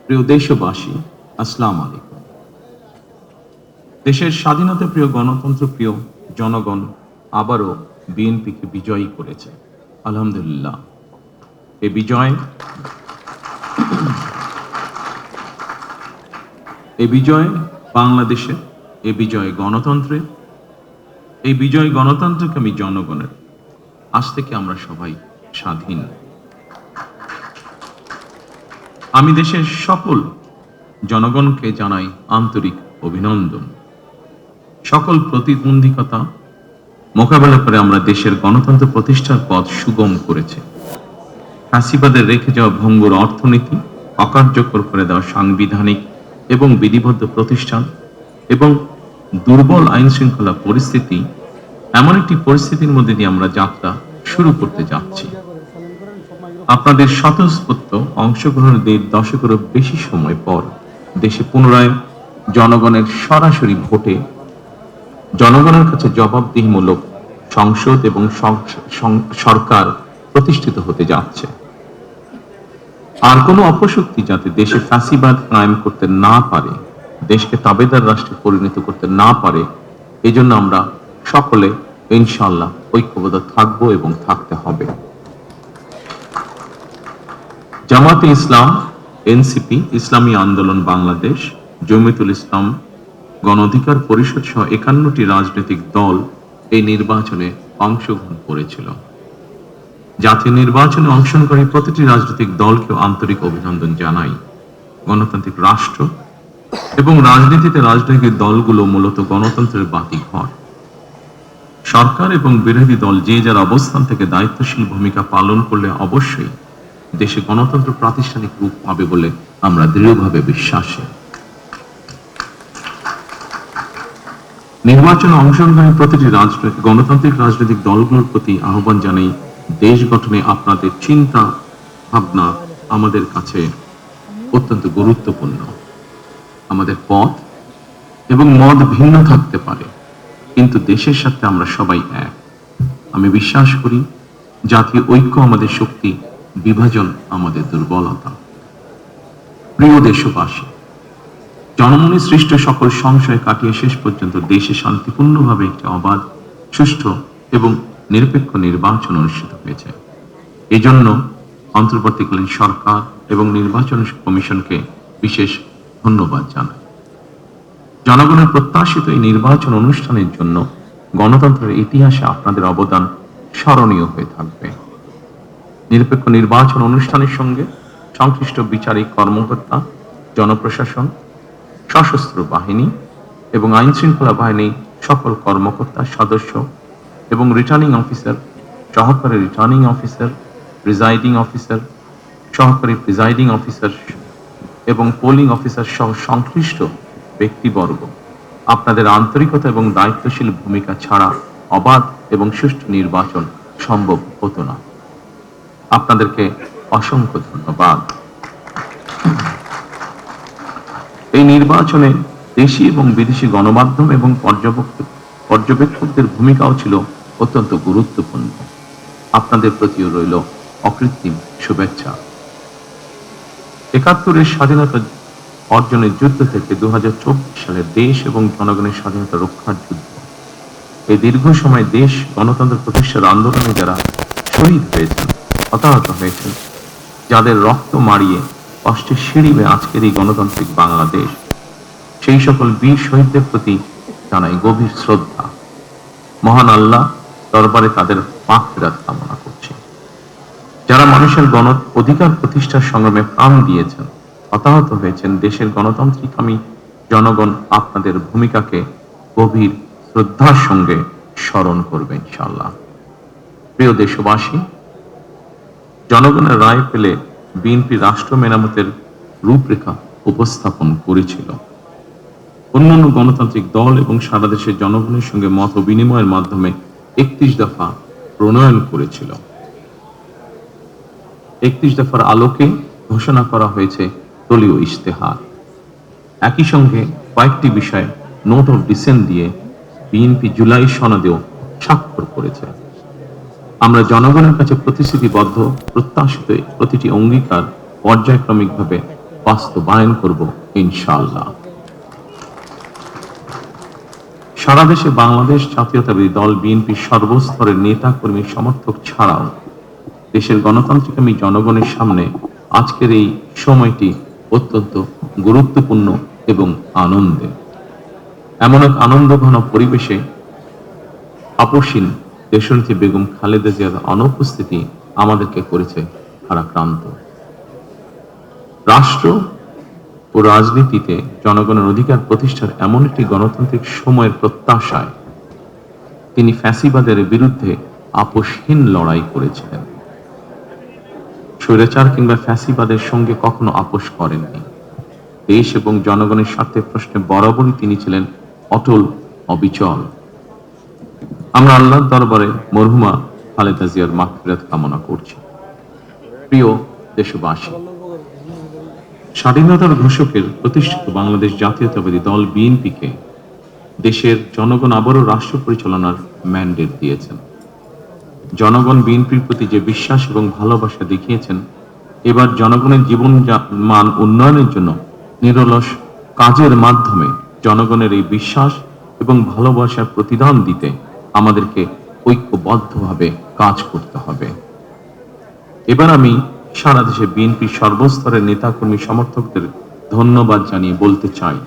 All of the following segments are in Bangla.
প্রিয় দেশবাসী, আসসালামু আলাইকুম। দেশের স্বাধীনতা প্রিয় গণতন্ত্র প্রিয় জনগণ আবারও বিএনপিকে বিজয়ী করেছে। আলহামদুলিল্লাহ। এ বিজয় এ বিজয় বাংলাদেশের, এ বিজয় গণতন্ত্রের, এই বিজয় গণতন্ত্রকামী জনগণের। আজ থেকে আমরা সবাই স্বাধীন। আমি দেশের সকল জনগণকে জানাই আন্তরিক অভিনন্দন। সকল প্রতিবন্ধকতা মোকাবেলা করে আমরা দেশের গণতন্ত্র প্রতিষ্ঠার পথ সুগম করেছে। ফ্যাসিবাদের রেখে যাওয়া ভঙ্গুর অর্থনীতি অকার্যকর করে দেওয়া সাংবিধানিক এবং বিধিবদ্ধ প্রতিষ্ঠান এবং দুর্বল আইন শৃঙ্খলা পরিস্থিতি, এমন একটি পরিস্থিতির মধ্যে দিয়ে আমরা যাত্রা শুরু করতে যাচ্ছি। আপনাদের স্বতঃস্ফূর্ত অংশগ্রহণের 1.5 দশকেরও বেশি সময় পর দেশে পুনরায় জনগণের সরাসরি ভোটে জনগণের কাছে জবাবদিহিমূলক সংসদ এবং সরকার প্রতিষ্ঠিত হতে যাচ্ছে। আর কোনো অপশক্তি যাতে দেশে ফ্যাসিবাদ কায়েম করতে না পারে, দেশকে তাবেদার রাষ্ট্রে পরিণত করতে না পারে, এজন্য আমরা সকলে ইনশাআল্লাহ ঐক্যবদ্ধ থাকব এবং থাকতে হবে। জামাতে ইসলাম, এনসিপি, ইসলামী আন্দোলন বাংলাদেশ, জমিয়তুল ইসলাম, গণ অধিকার পরিষদ সহ 51টি রাজনৈতিক দল এই নির্বাচনে অংশগ্রহণ করেছিল। জাতীয় নির্বাচনে অংশগ্রহণকারী প্রতিটি রাজনৈতিক দলকেও আন্তরিক অভিনন্দন জানাই। গণতান্ত্রিক রাষ্ট্র এবং রাজনীতিতে রাজনৈতিক দলগুলো মূলত গণতন্ত্রের বাতিঘর। সরকার এবং বিরোধী দল যে যার অবস্থান থেকে দায়িত্বশীল ভূমিকা পালন করলে অবশ্যই দেশে গণতন্ত্র প্রাতিষ্ঠানিক রূপ পাবে বলে আমরা দৃঢ়ভাবে বিশ্বাসী। নির্বাচনে অংশগ্রহণকারী প্রতিটি গণতান্ত্রিক রাজনৈতিক দলগুলোর প্রতি আহ্বান জানাই, দেশ গঠনে আপনাদের চিন্তা ভাবনা আমাদের কাছে অত্যন্ত গুরুত্বপূর্ণ। আমাদের পথ এবং মত ভিন্ন থাকতে পারে, কিন্তু দেশের সাথে আমরা সবাই এক। আমি বিশ্বাস করি জাতীয় ঐক্য আমাদের শক্তি, বিভাজন আমাদের দুর্বলতা। প্রিয় দেশবাসী, জনমনে সৃষ্ট সকল সংশয় কাটিয়ে শেষ পর্যন্ত দেশে শান্তিপূর্ণভাবে একটি অবাধ, সুষ্ঠু এবং নিরপেক্ষ নির্বাচন অনুষ্ঠিত হয়েছে। এজন্য অন্তর্বর্তীকালীন সরকার এবং নির্বাচন কমিশনকে বিশেষ ধন্যবাদ জানাই। জনগণের প্রত্যাশিত এই নির্বাচন অনুষ্ঠানের জন্য গণতন্ত্রের ইতিহাসে আপনাদের অবদান স্মরণীয় হয়ে থাকবে। নিরপেক্ষ নির্বাচন অনুষ্ঠানের সঙ্গে সংশ্লিষ্ট বিচারিক কর্মকর্তা, জনপ্রশাসন, সশস্ত্র বাহিনী এবং আইন শৃঙ্খলা বাহিনী সকল কর্মকর্তা, সদস্য এবং রিটার্নিং অফিসার, সহকারী রিটার্নিং অফিসার, প্রিজাইডিং অফিসার, সহকারী প্রিজাইডিং অফিসার এবং পোলিং অফিসার সহ সংশ্লিষ্ট ব্যক্তিবর্গ, আপনাদের আন্তরিকতা এবং দায়িত্বশীল ভূমিকা ছাড়া অবাধ এবং সুষ্ঠু নির্বাচন সম্ভব হতো না। আপনাদেরকে অসংখ্য ধন্যবাদ। এই নির্বাচনে দেশি এবং বিদেশি গণমাধ্যম এবং পর্যবেক্ষকদের ভূমিকাও ছিল অত্যন্ত গুরুত্বপূর্ণ। আপনাদের প্রতিও রইল অকৃত্রিম শুভেচ্ছা। ৭১-এর স্বাধীনতা অর্জনের যুদ্ধ থেকে 2024 সালে দেশ এবং জনগণের স্বাধীনতা রক্ষার যুদ্ধ। এই দীর্ঘ সময় দেশ গণতন্ত্র প্রতিষ্ঠার আন্দোলনে যারা শহীদ হয়েছেন, হতাহত হয়েছেন, যাদের রক্ত মারিয়ে কষ্টের সিঁড়ি বেয়ে আজকের এই গণতান্ত্রিক বাংলাদেশ, সেই সকল বীর শহীদদের প্রতি জানাই গভীর শ্রদ্ধা। মহান আল্লাহ দরবারে তাদের মাগফিরাত কামনা করছি। যারা মানুষের গণ অধিকার প্রতিষ্ঠার সংগ্রামে প্রাণ দিয়েছেন, হতাহত হয়েছেন, দেশের গণতান্ত্রিকামী জনগণ আপনাদের ভূমিকাকে গভীর শ্রদ্ধার সঙ্গে স্মরণ করবে ইনশাআল্লাহ। প্রিয় দেশবাসী, জনগণের রায় পেলে বিএনপি রাষ্ট্র মেরামতের রূপরেখা উপস্থাপন করেছিল। অন্যান্য গণতান্ত্রিক দল এবং সারা দেশের জনগণের সঙ্গে মত বিনিময়ের মাধ্যমে 31 দফা প্রণয়ন করেছিল। 31 দফার আলোকে ঘোষণা করা হয়েছে দলীয় ইশতেহার। একই সঙ্গে কয়েকটি বিষয়ে নোট অফ ডিসেন্ট দিয়ে বিএনপি জুলাই সনদেও স্বাক্ষর করেছে। আমরা জনগণের কাছে প্রতিশ্রুতিবদ্ধ, প্রত্যাশিত প্রতিটি অঙ্গীকার পর্যায়ক্রমিকভাবে বাস্তবায়ন করব ইনশাআল্লাহ। সারা দেশে বাংলাদেশ জাতীয়তাবাদী দল বিএনপির সর্বস্তরের নেতা কর্মী সমর্থক ছাড়াও দেশের গণতান্ত্রিকামী জনগণের সামনে আজকের এই সময়টি অত্যন্ত গুরুত্বপূর্ণ এবং আনন্দের। এমন এক আনন্দঘন পরিবেশে আপসীন দেশনেত্রী বেগম খালেদা জিয়ার অনুপস্থিতি আমাদেরকে করেছে ভারাক্রান্ত। রাষ্ট্র ও রাজনীতিতে জনগণের অধিকার প্রতিষ্ঠার এমন একটি গণতান্ত্রিক সময়ের প্রত্যাশায় তিনি ফ্যাসিবাদের বিরুদ্ধে আপোষহীন লড়াই করেছিলেন। স্বৈরাচার কিংবা ফ্যাসিবাদের সঙ্গে কখনো আপোষ করেননি। দেশ এবং জনগণের স্বার্থের প্রশ্নে বরাবরই তিনি ছিলেন অটল, অবিচল। আমরা আল্লাহর দরবারে মরহুমা খালেদা জিয়ার মাগফিরাত কামনা করছি। প্রিয় দেশবাসী, স্বাধীনতার ঘোষকের প্রতিষ্ঠিত বাংলাদেশ জাতীয়তাবাদী দল বিএনপিকে দেশের জনগণ আবারও রাষ্ট্র পরিচালনার ম্যান্ডেট দিয়েছেন। জনগণ বিএনপির প্রতি যে বিশ্বাস এবং ভালোবাসা দেখিয়েছেন, এবার জনগণের জীবন মান উন্নয়নের জন্য নিরলস কাজের মাধ্যমে জনগণের এই বিশ্বাস এবং ভালোবাসার প্রতিদান দিতে আমাদেরকে ঐক্যবদ্ধভাবে কাজ করতে হবে। এবার আমি সারা দেশে বিএনপির সর্বস্তরের নেতাকর্মী সমর্থকদের ধন্যবাদ জানিয়ে বলতে চাই,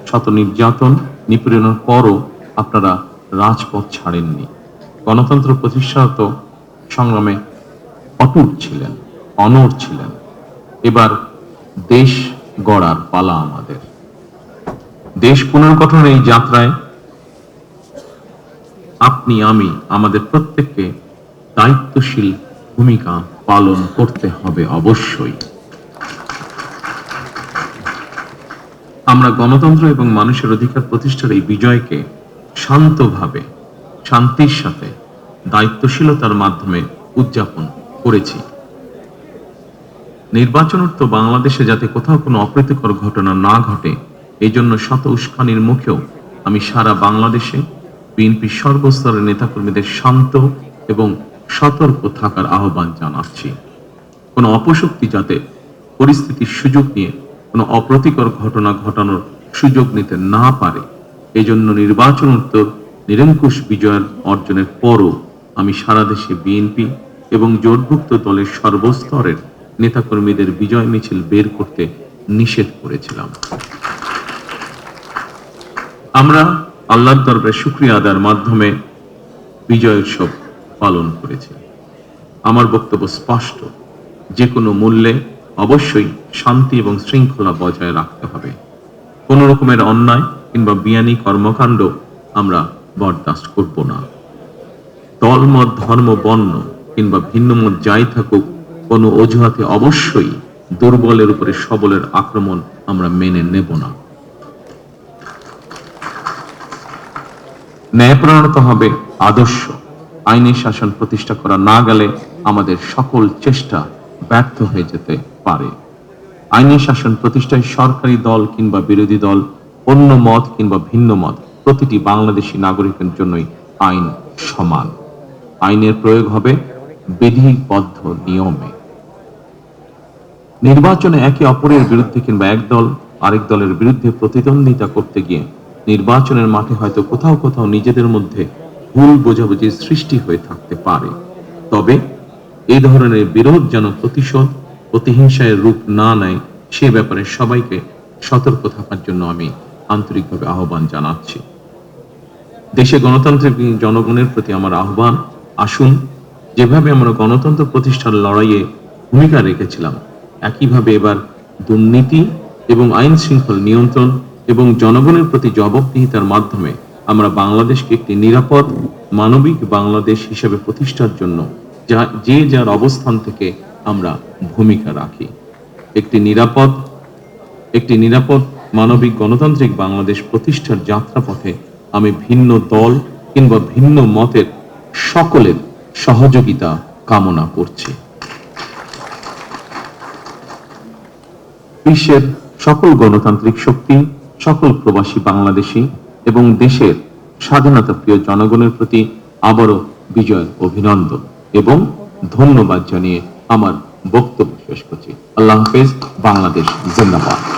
শত নির্যাতন নিপীড়নের পরও আপনারা রাজপথ ছাড়েননি। গণতন্ত্র প্রতিষ্ঠাত সংগ্রামে অটুট ছিলেন, অনড় ছিলেন। এবার দেশ গড়ার পালা আমাদের। দেশ পুনর্গঠনের এই যাত্রায় আপনি, আমি, আমাদের প্রত্যেককে দায়িত্বশীল ভূমিকা পালন করতে হবে অবশ্যই। আমরা গণতন্ত্র এবং মানুষের অধিকার প্রতিষ্ঠার এই বিজয়কে শান্তভাবে, শান্তির সাথে, দায়িত্বশীলতার মাধ্যমে উদযাপন করেছি। নির্বাচনোত্তর বাংলাদেশে যাতে কোথাও কোনো অপ্রীতিকর ঘটনা না ঘটে, এই জন্য শত উস্কানির মুখেও আমি সারা বাংলাদেশে বিএনপির সর্বস্তরের নেতাকর্মীদের শান্ত এবং সতর্ক থাকার আহ্বান জানাচ্ছি। কোনো অপশক্তি যাতে পরিস্থিতির সুযোগ নিয়ে কোনো অপ্রীতিকর ঘটনা ঘটানোর সুযোগ নিতে না পারে, এই জন্য নির্বাচনোত্তর নিরঙ্কুশ বিজয়ের অর্জনের পরও আমি সারা দেশে বিএনপি এবং জোটভুক্ত দলের সর্বস্তরের নেতাকর্মীদের বিজয় মিছিল বের করতে নিষেধ করেছিলাম। আমরা আল্লাহর দরবারে শুকরিয়া আদায়ের মাধ্যমে বিজয় উৎসব পালন করেছি। আমার বক্তব্য স্পষ্ট, যে কোনো মূল্যে অবশ্যই শান্তি এবং শৃঙ্খলা বজায় রাখতে হবে। কোন রকমের অন্যায় কিংবা বিয়ানি কর্মকাণ্ড আমরা বরদাস্ত করব না। দলমত, ধর্ম, বর্ণ কিংবা ভিন্ন মত যাই থাকুক, কোনো অজুহাতে অবশ্যই দুর্বলের উপরে সবলের আক্রমণ আমরা মেনে নেব না। ন্যায়পরায়ণতা হবে আদর্শ। আইনি শাসন প্রতিষ্ঠা করা না গেলে আমাদের সকল চেষ্টা ব্যর্থ হয়ে যেতে পারে। আইনি শাসন প্রতিষ্ঠায় সরকারি দল কিংবা বিরোধী দল, অন্য মত কিংবা ভিন্ন মত, প্রতিটি বাংলাদেশী নাগরিকের জন্যই আইন সমান। আইনের প্রয়োগ হবে বিধিবদ্ধ নিয়মে। নির্বাচনে একে অপরের বিরুদ্ধে কিংবা এক দল আরেক দলের বিরুদ্ধে প্রতিদ্বন্দ্বিতা করতে গিয়ে নির্বাচনের মাঠে হয়তো কোথাও কোথাও নিজেদের মধ্যে ভুল বোঝাবুঝির সৃষ্টি হয়ে থাকতে পারে। তবে এই ধরনের বিরোধ যেন প্রতিশোধ, প্রতিহিংসায় রূপ না নেয়, সে ব্যাপারে সবাইকে সতর্ক থাকার জন্য আমি আন্তরিকভাবে আহ্বান জানাচ্ছি। দেশে গণতান্ত্রিক জনগণের প্রতি আমার আহ্বান, আসুন যেভাবে আমরা গণতন্ত্র প্রতিষ্ঠার লড়াইয়ে ভূমিকা রেখেছিলাম, একইভাবে এবার দুর্নীতি এবং আইন শৃঙ্খলা নিয়ন্ত্রণ এবং জনগণের প্রতি জবাবদিহিতার মাধ্যমে আমরা বাংলাদেশকে একটি নিরাপদ, মানবিক বাংলাদেশ হিসেবে প্রতিষ্ঠার জন্য যে যার অবস্থান থেকে আমরা ভূমিকা রাখি। একটি নিরাপদ মানবিক গণতান্ত্রিক বাংলাদেশ প্রতিষ্ঠার যাত্রাপথে আমি ভিন্ন দল কিংবা ভিন্ন মতের সকলের সহযোগিতা কামনা করছি। বিশ্বের সকল গণতান্ত্রিক শক্তি, সকল প্রবাসী বাংলাদেশী এবং দেশের স্বাধীনতা প্রিয় জনগণের প্রতি আবারও বিজয়ের অভিনন্দন এবং ধন্যবাদ জানিয়ে আমার বক্তব্য শেষ করছি। আল্লাহ হাফেজ। বাংলাদেশ জিন্দাবাদ।